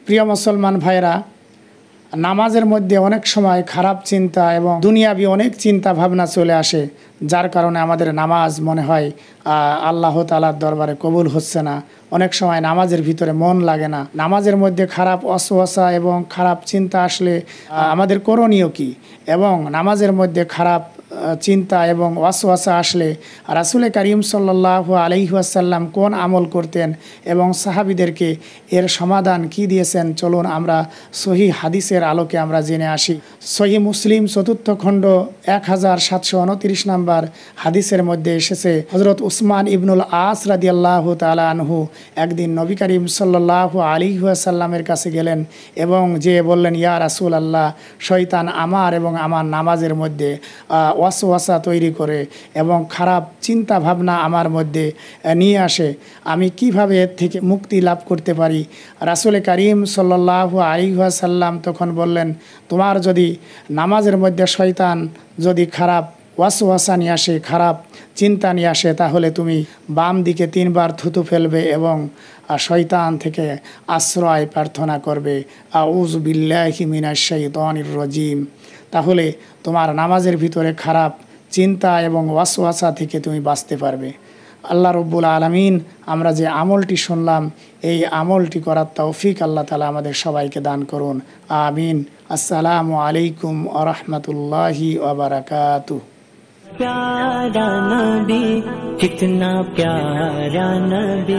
প্রিয় মুসলমান ভাইরা, নামাজের মধ্যে অনেক সময় খারাপ চিন্তা এবং দুনিয়াবি অনেক চিন্তা ভাবনা চলে আসে, যার কারণে আমাদের নামাজ মনে হয় আল্লাহ তাআলার দরবারে কবুল হচ্ছে না। অনেক সময় নামাজের ভিতরে মন লাগে না। নামাজের মধ্যে খারাপ ওয়াসওয়াসা এবং খারাপ চিন্তা আসলে আমাদের করণীয় কি, এবং নামাজের মধ্যে খারাপ চিন্তা এবং ওয়াসওয়াসা আসলে রাসূল করিম সাল্লাল্লাহু আলাইহি ওয়াসাল্লাম কোন আমল করতেন এবং সাহাবীদেরকে এর সমাধান কি দিয়েছেন, চলুন আমরা সহিহ হাদিসের আলোকে আমরা জেনে আসি। সহিহ মুসলিম ৪র্থ খণ্ড 1729 নম্বর হাদিসের মধ্যে এসেছে, হযরত উসমান ইবনুল আস রাদিয়াল্লাহু তাআলা আনহু একদিন নবী করিম সাল্লাল্লাহু আলাইহি ওয়াসাল্লামের কাছে গেলেন এবং যে বললেন, ইয়া রাসূলুল্লাহ, শয়তান আমার এবং আমার নামাজের মধ্যে ওয়াসওয়াসা তৈরি করে এবং খারাপ চিন্তা ভাবনা আমার মধ্যে নিয়ে আসে, আমি কিভাবে এর থেকে মুক্তি লাভ করতে পারি? রাসূল করিম সাল্লাল্লাহু আলাইহি ওয়াসাল্লাম তখন বললেন, তোমার যদি নামাজের মধ্যে শয়তান যদি খারাপ ওয়াসওয়াসা নিয়ে আসে, খারাপ চিন্তা নিয়ে আসে, তাহলে তুমি বাম দিকে 3 বার থুতু ফেলবে এবং শয়তান থেকে আশ্রয় প্রার্থনা করবে, আউযু বিল্লাহি মিনাশ শাইতানির রাজিম। তাহলে তোমার নামাজের ভিতরে খারাপ চিন্তা এবং ওয়াসওয়াসা থেকে তুমি বাঁচতে পারবে। আল্লাহ রব্বুল আলামিন আমরা যে আমলটি শুনলাম, এই আমলটি করার তৌফিক আল্লাহ তাআলা আমাদের সবাইকে দান করুন। আমিন। আসসালামু আলাইকুম ওয়া রাহমাতুল্লাহি ওয়া বারাকাতুহু। प्यारा नबी, कितना प्यारा नबी।